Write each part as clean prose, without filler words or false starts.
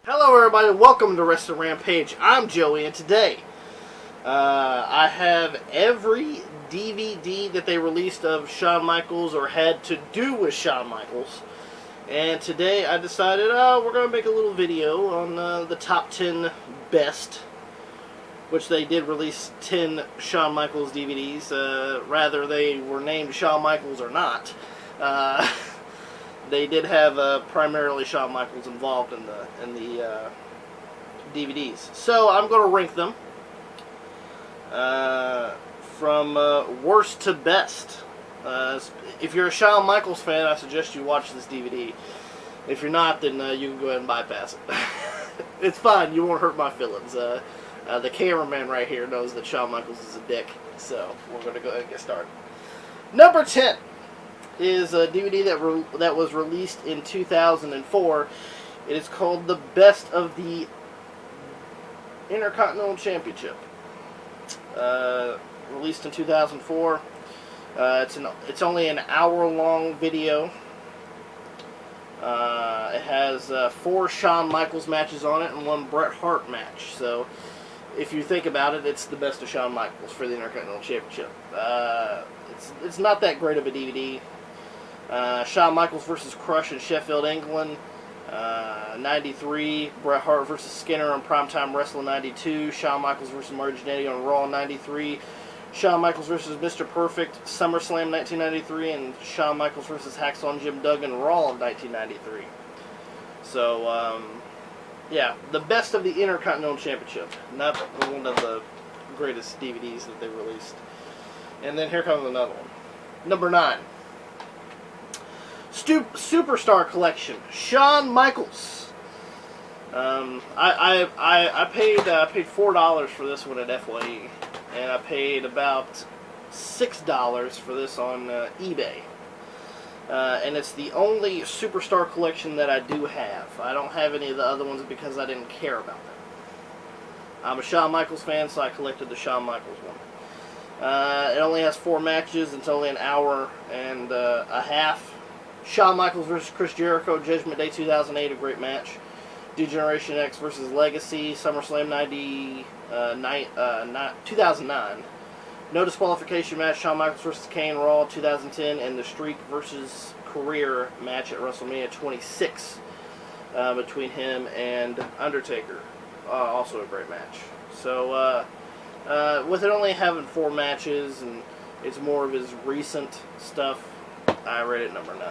Hello everybody, welcome to Wrestling Rampage. I'm Joey, and today I have every DVD that they released of Shawn Michaels or had to do with Shawn Michaels. And today I decided we're going to make a little video on the top 10 best, which they did release 10 Shawn Michaels DVDs. Rather they were named Shawn Michaels or not. They did have primarily Shawn Michaels involved in the DVDs. So I'm going to rank them from worst to best. If you're a Shawn Michaels fan, I suggest you watch this DVD. If you're not, then you can go ahead and bypass it. It's fine. You won't hurt my feelings. The cameraman right here knows that Shawn Michaels is a dick. So we're going to go ahead and get started. Number 10. Is a DVD that was released in 2004. It is called The Best of the Intercontinental Championship. Released in 2004. It's only an hour-long video. It has 4 Shawn Michaels matches on it and 1 Bret Hart match. So, if you think about it, it's the best of Shawn Michaels for the Intercontinental Championship. It's not that great of a DVD. Shawn Michaels versus Crush in Sheffield, England, 93. Bret Hart versus Skinner on Primetime Wrestling, 92. Shawn Michaels versus Marty Jannetty on Raw, 93. Shawn Michaels versus Mr. Perfect, SummerSlam, 1993. And Shawn Michaels versus Hacksaw and Jim Duggan, Raw, 1993. So, yeah, the best of the Intercontinental Championship. Not one of the greatest DVDs that they released. And then here comes another one. Number 9. Stooop Superstar Collection, Shawn Michaels. I paid $4 for this one at FYE, and I paid about $6 for this on eBay. And it's the only Superstar Collection that I do have. I don't have any of the other ones because I didn't care about them. I'm a Shawn Michaels fan, so I collected the Shawn Michaels one. It only has 4 matches. It's only an hour and a half. Shawn Michaels versus Chris Jericho, Judgment Day 2008, a great match. D-Generation X versus Legacy, SummerSlam 2009. No disqualification match, Shawn Michaels versus Kane, Raw 2010, and the Streak versus Career match at WrestleMania 26 between him and Undertaker. Also a great match. So, with it only having 4 matches, and it's more of his recent stuff, I rate it number 9.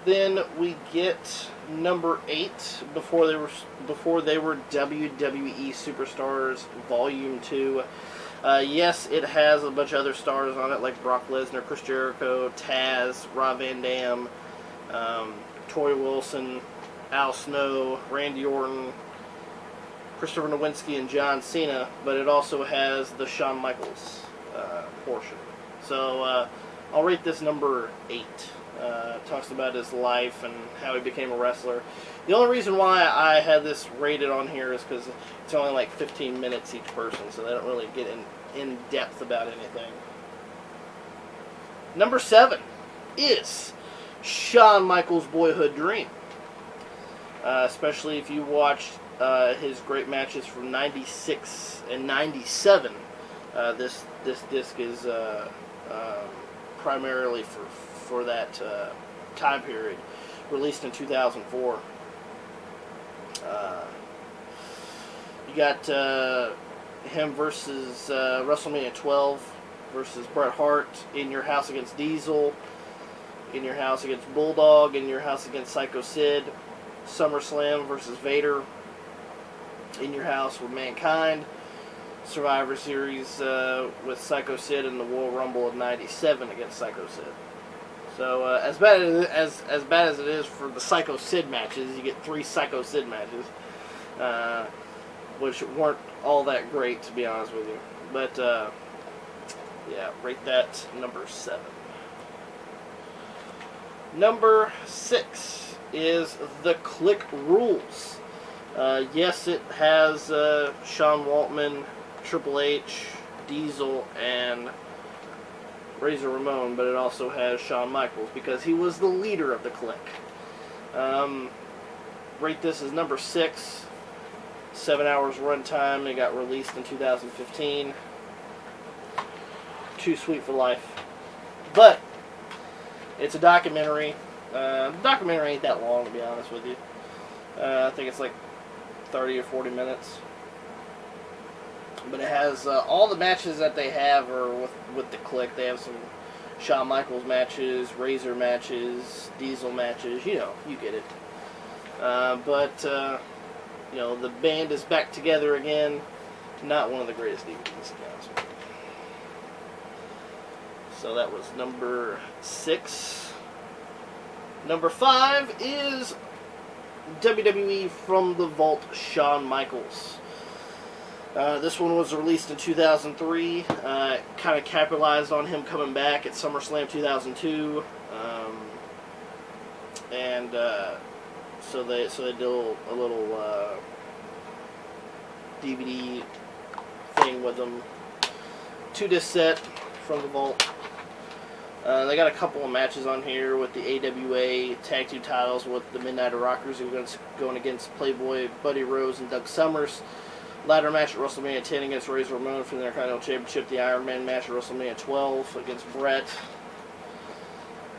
Then we get number 8 before they were WWE Superstars Volume 2. Yes, it has a bunch of other stars on it like Brock Lesnar, Chris Jericho, Taz, Rob Van Dam, Torrie Wilson, Al Snow, Randy Orton, Christopher Nowinski, and John Cena. But it also has the Shawn Michaels portion. So I'll rate this number 8. Talks about his life and how he became a wrestler. The only reason why I had this rated on here is because it's only like 15 minutes each person, so they don't really get in depth about anything. Number 7 is Shawn Michaels' Boyhood Dream. Especially if you watched his great matches from 96 and 97. This disc is primarily for that time period, released in 2004. You got him versus WrestleMania 12 versus Bret Hart, In Your House against Diesel, In Your House against Bulldog, In Your House against Psycho Sid, SummerSlam versus Vader, In Your House with Mankind, Survivor Series with Psycho Sid, and the Royal Rumble of '97 against Psycho Sid. So as bad as it is for the Psycho Sid matches, you get 3 Psycho Sid matches, which weren't all that great, to be honest with you. But yeah, rate that number 7. Number 6 is The Clique Rules. Yes, it has Sean Waltman, Triple H, Diesel, and Razor Ramon, but it also has Shawn Michaels because he was the leader of the Clique. rate this as number 6. 7 hours runtime. It got released in 2015. Too sweet for life. But it's a documentary. The documentary ain't that long, to be honest with you. I think it's like 30 or 40 minutes. But it has all the matches that they have are with the Clique. They have some Shawn Michaels matches, Razor matches, Diesel matches. You know, you get it. You know, the band is back together again. Not one of the greatest DVDs, to be honest with you. So that was number 6. Number 5 is WWE From the Vault, Shawn Michaels. This one was released in 2003. Kind of capitalized on him coming back at SummerSlam 2002. So they did a little DVD thing with them. 2-disc set from the Vault. They got a couple of matches on here with the AWA Tag Team titles with the Midnight Rockers, who are going against Playboy Buddy Rose and Doug Summers. Ladder match at WrestleMania 10 against Razor Ramon for the Intercontinental Championship. The Iron Man match at WrestleMania 12 against Brett.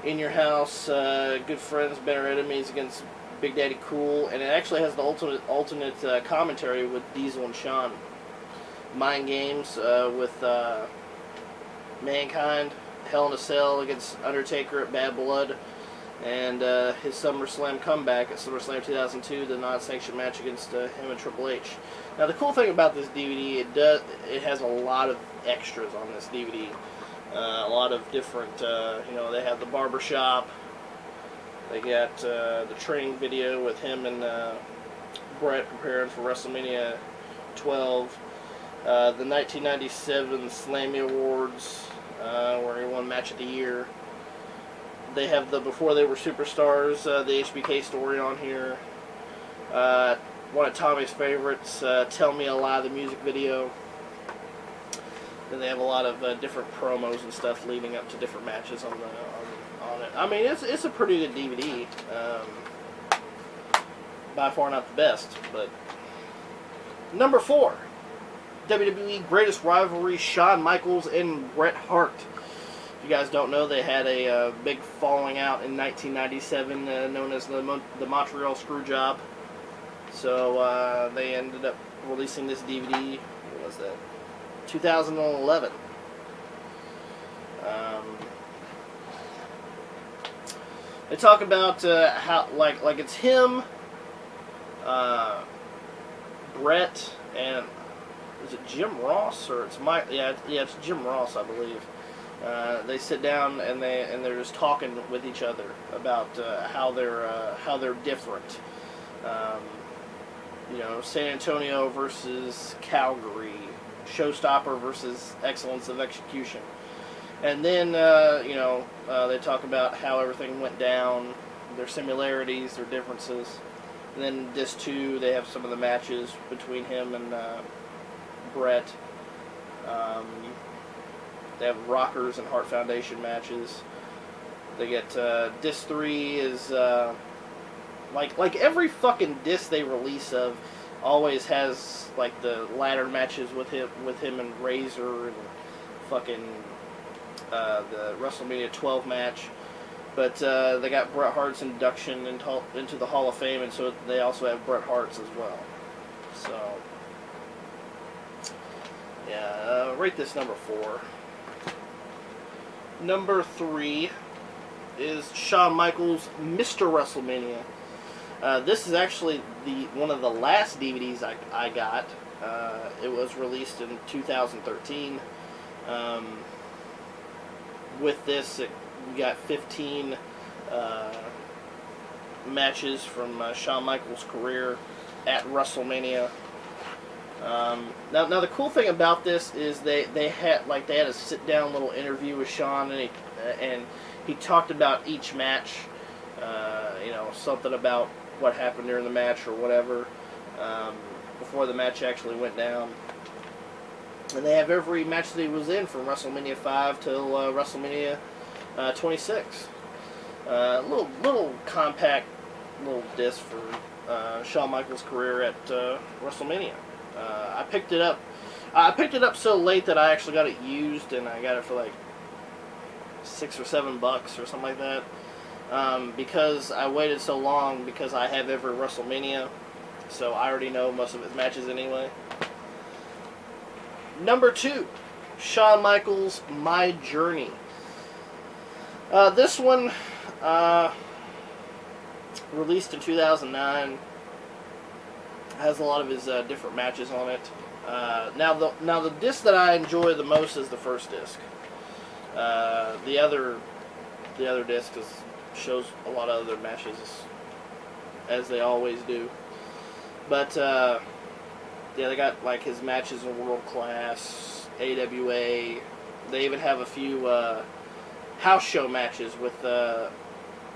In Your House, Good Friends, Better Enemies against Big Daddy Cool. And it actually has the alternate commentary with Diesel and Shawn. Mind Games with Mankind. Hell in a Cell against Undertaker at Bad Blood, and his SummerSlam comeback at SummerSlam 2002, the non-sanctioned match against him and Triple H. Now the cool thing about this DVD, it has a lot of extras on this DVD. A lot of different, you know, they have the barbershop. They got the training video with him and Brett preparing for WrestleMania 12. The 1997 Slammy Awards. Where he won Match of the Year. They have the Before They Were Superstars, the HBK story on here. One of Tommy's favorites, Tell Me a Lie, the music video. Then they have a lot of different promos and stuff leading up to different matches on it. I mean, it's a pretty good DVD. By far not the best, but number 4. WWE Greatest Rivalry, Shawn Michaels and Bret Hart. If you guys don't know, they had a big falling out in 1997 known as the Montreal Screwjob. So they ended up releasing this DVD, what was that, 2011. They talk about how, like it's him, Bret, and is it Jim Ross or it's Mike? Yeah, it's Jim Ross, I believe. They sit down and they're just talking with each other about how they're different. You know, San Antonio versus Calgary, Showstopper versus Excellence of Execution, and then you know, they talk about how everything went down, their similarities, their differences. And then disc 2, they have some of the matches between him and Brett. They have Rockers and Hart Foundation matches. They get disc 3 is like every fucking disc they release of always has like the ladder matches with him and Razor and fucking the WrestleMania 12 match. But they got Bret Hart's induction into the Hall of Fame, and so they also have Bret Hart's as well. So yeah, rate this number 4. Number 3 is Shawn Michaels, Mr. WrestleMania. This is actually one of the last DVDs I got. It was released in 2013. With this, we got 15 matches from Shawn Michaels' career at WrestleMania. Now the cool thing about this is they had a sit down little interview with Shawn, and he talked about each match. You know, something about what happened during the match or whatever before the match actually went down. And they have every match that he was in from WrestleMania 5 till WrestleMania 26. Little compact little disc for Shawn Michaels' career at WrestleMania. I picked it up. I picked it up so late that I actually got it used, and I got it for like $6 or $7 or something like that. Because I waited so long, because I have every WrestleMania, so I already know most of his matches anyway. Number 2, Shawn Michaels' My Journey. This one, released in 2009, has a lot of his different matches on it. Now the disc that I enjoy the most is the first disc. The other disc shows a lot of other matches, as they always do. But yeah, they got like his matches in World Class, AWA. They even have a few house show matches with the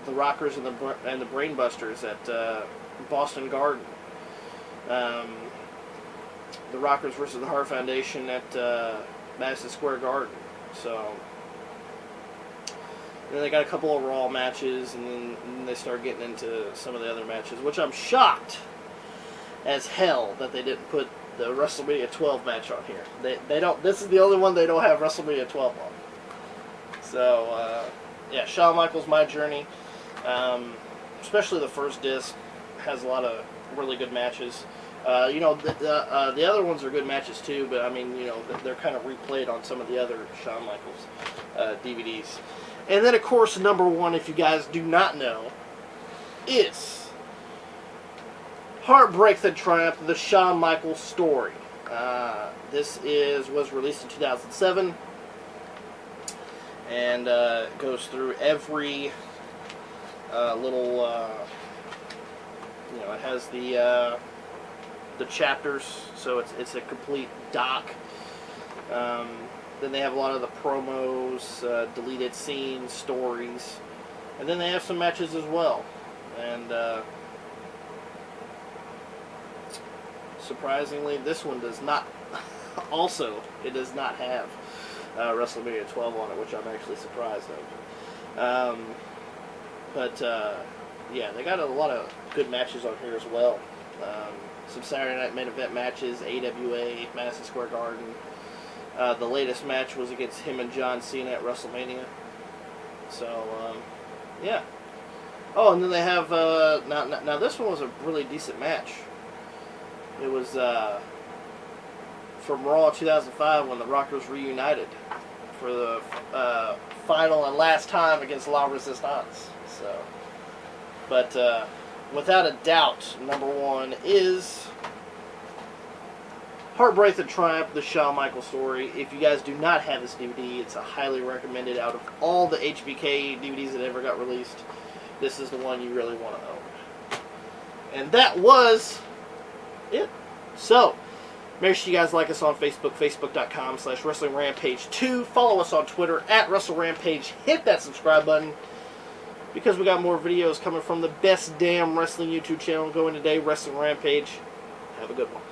Rockers and the Brainbusters at Boston Garden. The Rockers versus the Hart Foundation at Madison Square Garden. So then they got a couple of Raw matches, and then they start getting into some of the other matches, which I'm shocked as hell that they didn't put the WrestleMania 12 match on here. They don't. This is the only one they don't have WrestleMania 12 on. So yeah, Shawn Michaels' My Journey, especially the first disc, has a lot of really good matches. You know, the other ones are good matches too, but I mean, you know, they're kind of replayed on some of the other Shawn Michaels DVDs. And then, of course, number 1, if you guys do not know, is Heartbreak the Triumph, the Shawn Michaels story. This was released in 2007, and goes through every little, you know, it has the chapters, so it's a complete doc. Then they have a lot of the promos, deleted scenes, stories, and then they have some matches as well. And surprisingly, this one does not. Also, it does not have WrestleMania 12 on it, which I'm actually surprised of. But yeah, they got a lot of good matches on here as well. Some Saturday Night Main Event matches, AWA, Madison Square Garden. The latest match was against him and John Cena at WrestleMania. So, yeah. Oh, and then they have, now this one was a really decent match. It was from Raw 2005 when the Rockers reunited for the final and last time against La Resistance. So, but without a doubt, number 1 is Heartbreak the Triumph, the Shawn Michaels story. If you guys do not have this DVD, it's a highly recommended. Out of all the HBK DVDs that ever got released, this is the one you really want to own. And that was it. So, make sure you guys like us on Facebook, facebook.com/WrestlingRampage2. Follow us on Twitter @WrestleRampage. Hit that subscribe button, because we got more videos coming from the best damn wrestling YouTube channel going today, Wrestling Rampage. Have a good one.